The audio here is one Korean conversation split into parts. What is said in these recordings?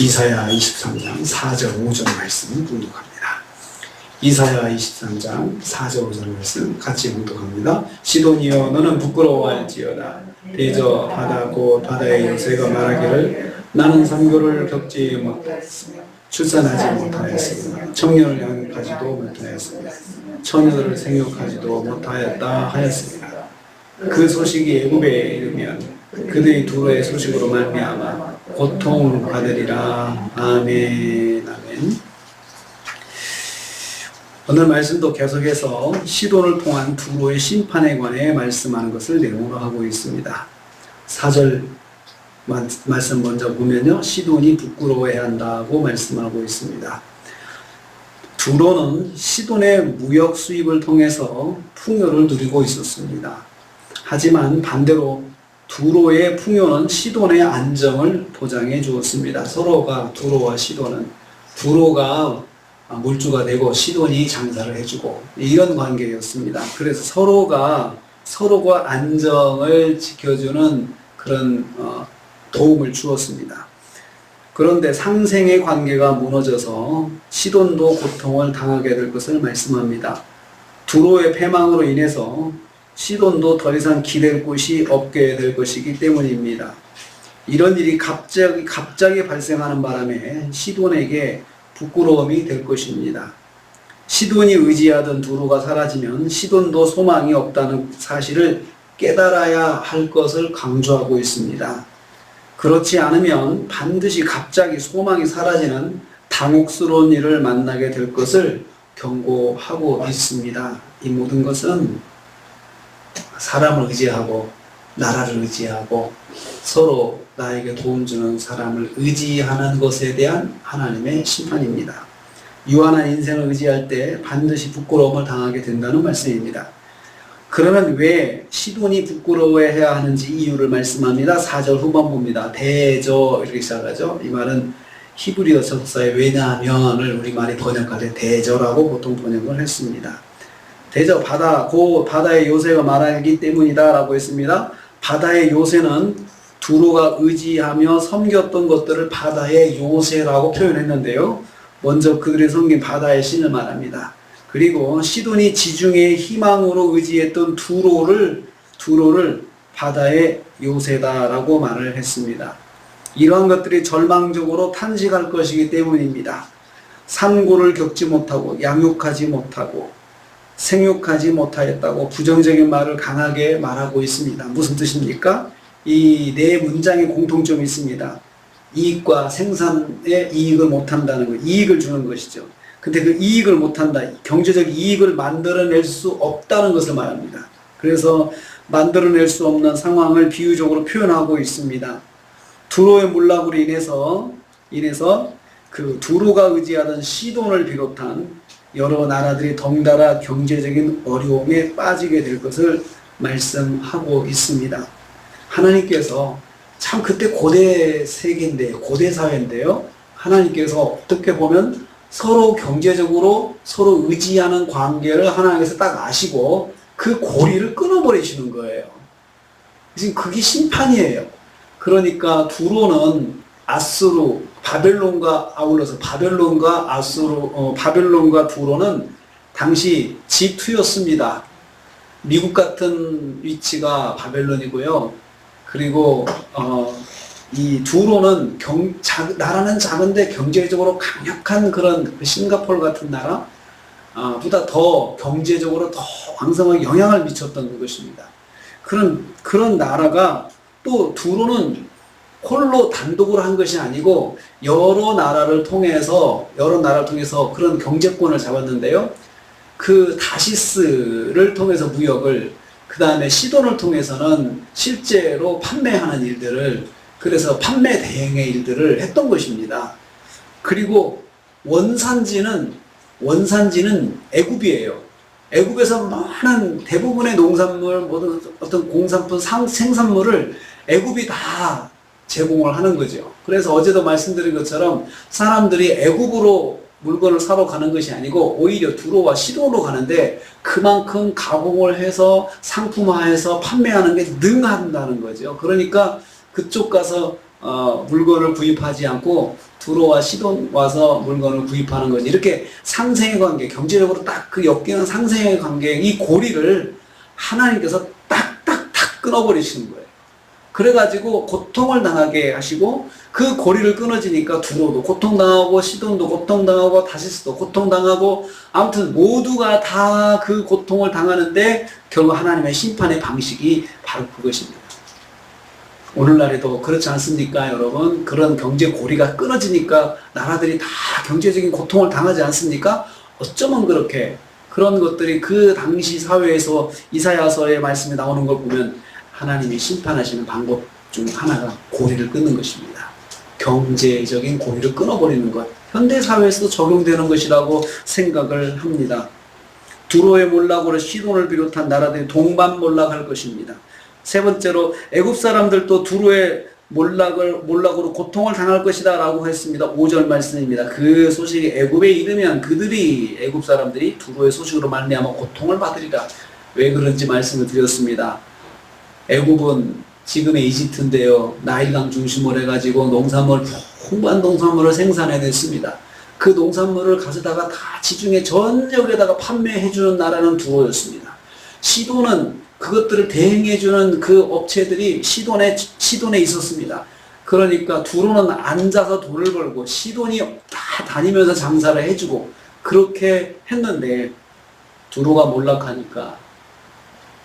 이사야 23장 4절 5절 말씀 봉독합니다. 이사야 23장 4절 5절 말씀 같이 봉독합니다. 시돈이여 너는 부끄러워할지어다. 대저 바다 곧 바다의 요새가 말하기를 나는 선교를 겪지 못하였으며 출산하지 못하였으며 청년을 양육하지도 못하였으며 처녀들을 생육하지도 못하였다 하였습니다. 그 소식이 애굽에 이르면 그들이 두로의 소식으로 말미암아 고통을 받으리라. 아멘. 아멘. 오늘 말씀도 계속해서 시돈을 통한 두로의 심판에 관해 말씀하는 것을 내용으로 하고 있습니다. 4절 말씀 먼저 보면요, 시돈이 부끄러워해야 한다고 말씀하고 있습니다. 두로는 시돈의 무역 수입을 통해서 풍요를 누리고 있었습니다. 하지만 반대로 두로의 풍요는 시돈의 안정을 보장해 주었습니다. 서로가, 두로와 시돈은, 두로가 물주가 되고 시돈이 장사를 해주고 이런 관계였습니다. 그래서 서로가 안정을 지켜주는 그런 도움을 주었습니다. 그런데 상생의 관계가 무너져서 시돈도 고통을 당하게 될 것을 말씀합니다. 두로의 패망으로 인해서 시돈도 더 이상 기댈 곳이 없게 될 것이기 때문입니다. 이런 일이 갑자기 발생하는 바람에 시돈에게 부끄러움이 될 것입니다. 시돈이 의지하던 두로가 사라지면 시돈도 소망이 없다는 사실을 깨달아야 할 것을 강조하고 있습니다. 그렇지 않으면 반드시 갑자기 소망이 사라지는 당혹스러운 일을 만나게 될 것을 경고하고 있습니다. 이 모든 것은 사람을 의지하고 나라를 의지하고 서로 나에게 도움 주는 사람을 의지하는 것에 대한 하나님의 심판입니다. 유한한 인생을 의지할 때 반드시 부끄러움을 당하게 된다는 말씀입니다. 그러면 왜 시돈이 부끄러워해야 하는지 이유를 말씀합니다. 4절 후반 봅니다. 대저 이렇게 시작하죠. 이 말은 히브리어 적사의 왜냐하면을 우리말이 번역할 때 대저라고 보통 번역을 했습니다. 대저 바다, 그 바다의 요새가 말하기 때문이다 라고 했습니다. 바다의 요새는 두로가 의지하며 섬겼던 것들을 바다의 요새라고 표현했는데요. 먼저 그들이 섬긴 바다의 신을 말합니다. 그리고 시돈이 지중해의 희망으로 의지했던 두로를 바다의 요새다라고 말을 했습니다. 이러한 것들이 절망적으로 탄식할 것이기 때문입니다. 산고를 겪지 못하고 양육하지 못하고 생육하지 못하였다고 부정적인 말을 강하게 말하고 있습니다. 무슨 뜻입니까? 이 네 문장에 공통점이 있습니다. 이익과 생산에 이익을 못한다는 것, 이익을 주는 것이죠. 근데 그 이익을 못한다, 경제적 이익을 만들어낼 수 없다는 것을 말합니다. 그래서 만들어낼 수 없는 상황을 비유적으로 표현하고 있습니다. 두로의 몰락으로 인해서 그 두로가 의지하던 시돈을 비롯한 여러 나라들이 덩달아 경제적인 어려움에 빠지게 될 것을 말씀하고 있습니다. 하나님께서 참 그때 고대 세계인데요, 고대 사회인데요, 하나님께서 어떻게 보면 서로 경제적으로 서로 의지하는 관계를 하나님께서 딱 아시고 그 고리를 끊어버리시는 거예요. 지금 그게 심판이에요. 그러니까 두로는 아수르, 바벨론과 아울러서 바벨론과 두로는 당시 G2였습니다. 미국 같은 위치가 바벨론이고요. 그리고 이 두로는 나라는 작은데 경제적으로 강력한 그런 싱가포르 같은 나라 보다 더 경제적으로 더 왕성하게 영향을 미쳤던 것입니다. 그런 나라가 또 두로는 홀로 단독으로 한 것이 아니고 여러 나라를 통해서 그런 경제권을 잡았는데요. 그 다시스를 통해서 무역을, 그 다음에 시돈을 통해서는 실제로 판매하는 일들을, 그래서 판매 대행의 일들을 했던 것입니다. 그리고 원산지는 애굽이에요. 애굽에서 많은 대부분의 농산물, 모든 어떤 공산품, 생산물을 애굽이 다 제공을 하는 거죠. 그래서 어제도 말씀드린 것처럼 사람들이 애굽으로 물건을 사러 가는 것이 아니고 오히려 두로와 시돈으로 가는데 그만큼 가공을 해서 상품화해서 판매하는 게 능한다는 거죠. 그러니까 그쪽 가서 물건을 구입하지 않고 두로와 시돈 와서 물건을 구입하는 거지. 이렇게 상생의 관계, 경제적으로 딱 그 엮이는 상생의 관계, 이 고리를 하나님께서 딱딱딱 끊어버리시는 거예요. 그래가지고 고통을 당하게 하시고, 그 고리를 끊어지니까 두로도 고통당하고 시돈도 고통당하고 다시스도 고통당하고, 아무튼 모두가 다 그 고통을 당하는데 결국 하나님의 심판의 방식이 바로 그것입니다. 오늘날에도 그렇지 않습니까, 여러분? 그런 경제 고리가 끊어지니까 나라들이 다 경제적인 고통을 당하지 않습니까? 어쩌면 그렇게 그런 것들이 그 당시 사회에서 이사야서의 말씀이 나오는 걸 보면 하나님이 심판하시는 방법 중 하나가 고리를 끊는 것입니다. 경제적인 고리를 끊어버리는 것. 현대사회에서도 적용되는 것이라고 생각을 합니다. 두로의 몰락으로 시돈을 비롯한 나라들이 동반몰락할 것입니다. 세 번째로 애굽 사람들도 두로의 몰락으로 고통을 당할 것이다 라고 했습니다. 5절 말씀입니다. 그 소식이 애굽에 이르면 그들이, 애굽 사람들이 두로의 소식으로 말미암아 고통을 받으리라. 왜 그런지 말씀을 드렸습니다. 애굽은 지금의 이집트인데요, 나일강 중심으로 해가지고 풍부한 농산물을 생산해냈습니다. 그 농산물을 가져다가 다 지중해 전역에다가 판매해주는 나라는 두로였습니다. 시돈은 그것들을 대행해주는 그 업체들이 시돈에 있었습니다. 그러니까 두로는 앉아서 돈을 벌고 시돈이 다 다니면서 장사를 해주고 그렇게 했는데, 두로가 몰락하니까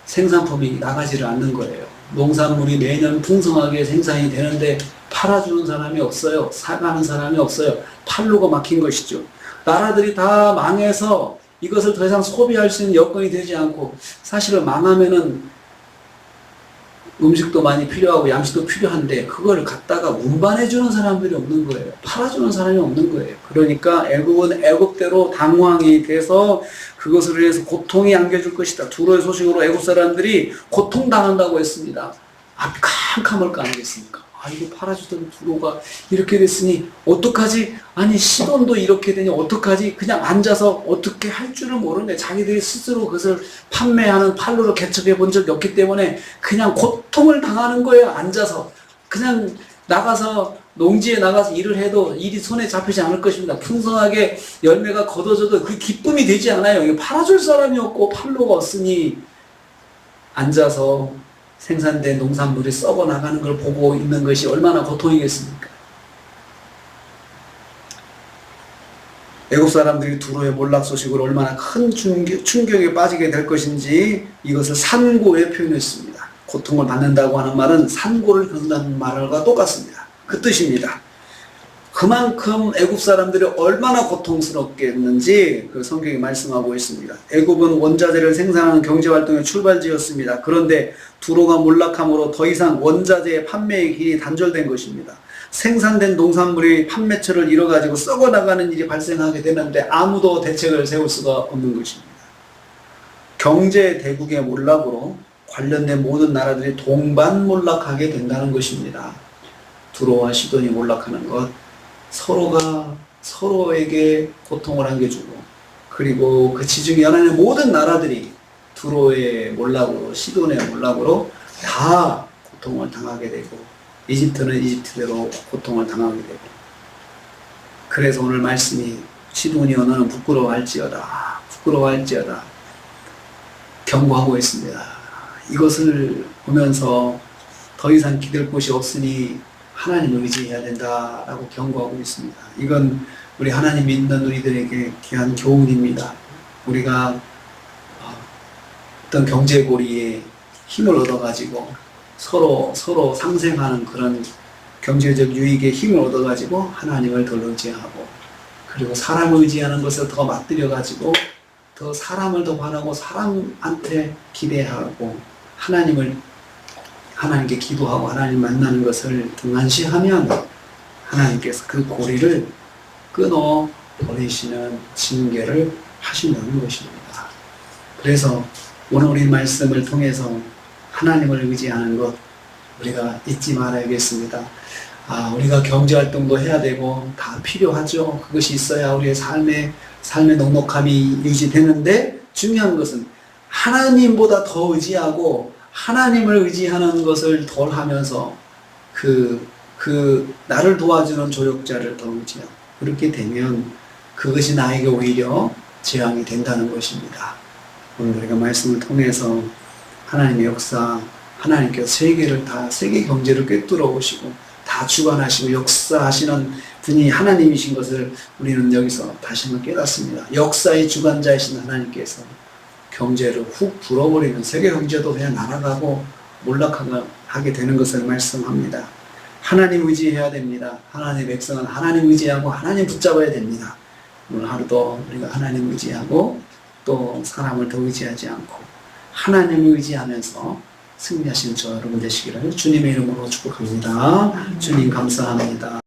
생산품이 나가지를 않는 거예요. 농산물이 매년 풍성하게 생산이 되는데 팔아주는 사람이 없어요. 사가는 사람이 없어요. 판로가 막힌 것이죠. 나라들이 다 망해서 이것을 더 이상 소비할 수 있는 여건이 되지 않고, 사실은 망하면은 음식도 많이 필요하고 양식도 필요한데 그걸 갖다가 운반해주는 사람들이 없는 거예요. 팔아주는 사람이 없는 거예요. 그러니까 애굽은 애굽대로 당황이 돼서 그것을 위해서 고통이 안겨줄 것이다. 두로의 소식으로 애굽 사람들이 고통당한다고 했습니다. 앞이 캄캄할 거 아니겠습니까? 이거 팔아주던 두로가 이렇게 됐으니 어떡하지? 아니 시돈도 이렇게 되니 어떡하지? 그냥 앉아서 어떻게 할 줄을 모르는데 자기들이 스스로 그것을 판매하는 판로를 개척해 본 적이 없기 때문에 그냥 고통을 당하는 거예요. 앉아서 그냥 나가서 농지에 나가서 일을 해도 일이 손에 잡히지 않을 것입니다. 풍성하게 열매가 걷어져도 그 기쁨이 되지 않아요. 이거 팔아줄 사람이 없고 판로가 없으니 앉아서 생산된 농산물이 썩어 나가는 걸 보고 있는 것이 얼마나 고통이겠습니까? 애굽 사람들이 두로의 몰락 소식으로 얼마나 큰 충격에 빠지게 될 것인지 이것을 산고에 표현했습니다. 고통을 받는다고 하는 말은 산고를 겪는다는 말과 똑같습니다. 그 뜻입니다. 그만큼 애굽 사람들이 얼마나 고통스럽겠는지 그 성경이 말씀하고 있습니다. 애굽은 원자재를 생산하는 경제활동의 출발지였습니다. 그런데 두로가 몰락함으로 더 이상 원자재의 판매의 길이 단절된 것입니다. 생산된 농산물이 판매처를 잃어가지고 썩어나가는 일이 발생하게 되는데 아무도 대책을 세울 수가 없는 것입니다. 경제 대국의 몰락으로 관련된 모든 나라들이 동반 몰락하게 된다는 것입니다. 두로와 시돈이 몰락하는 것, 서로가 서로에게 고통을 안겨주고, 그리고 그 지중해 연안의 모든 나라들이 두로의 몰락으로 시돈의 몰락으로 다 고통을 당하게 되고, 이집트는 이집트대로 고통을 당하게 되고, 그래서 오늘 말씀이 시돈이여 너는 부끄러워할지어다 경고하고 있습니다. 이것을 보면서 더 이상 기댈 곳이 없으니 하나님을 의지해야 된다라고 경고하고 있습니다. 이건 우리 하나님 믿는 우리들에게 귀한 교훈입니다. 우리가 어떤 경제고리에 힘을 얻어가지고 서로 상생하는 그런 경제적 유익에 힘을 얻어가지고 하나님을 더 의지하고, 그리고 사람을 의지하는 것을 더 맞들여가지고 더 사람을 더 바라고 사람한테 기대하고 하나님께 기도하고 하나님 만나는 것을 등한시하면 하나님께서 그 고리를 끊어 버리시는 징계를 하신다는 것입니다. 그래서 오늘 우리 말씀을 통해서 하나님을 의지하는 것 우리가 잊지 말아야겠습니다. 우리가 경제활동도 해야 되고 다 필요하죠. 그것이 있어야 우리의 삶의 넉넉함이 유지되는데, 중요한 것은 하나님보다 더 의지하고 하나님을 의지하는 것을 덜 하면서 그 나를 도와주는 조력자를 더 의지하고, 그렇게 되면 그것이 나에게 오히려 재앙이 된다는 것입니다. 오늘 우리가 말씀을 통해서 하나님의 역사, 하나님께서 세계 경제를 꿰뚫어 오시고 다 주관하시고 역사하시는 분이 하나님이신 것을 우리는 여기서 다시 한번 깨닫습니다. 역사의 주관자이신 하나님께서 경제를 훅 불어버리면 세계 경제도 그냥 날아가고 몰락하게 되는 것을 말씀합니다. 하나님 의지해야 됩니다. 하나님의 백성은 하나님 의지하고 하나님 붙잡아야 됩니다. 오늘 하루도 우리가 하나님 의지하고 또 사람을 더 의지하지 않고 하나님을 의지하면서 승리하시는 저 여러분 되시기를 주님의 이름으로 축복합니다. 주님 감사합니다.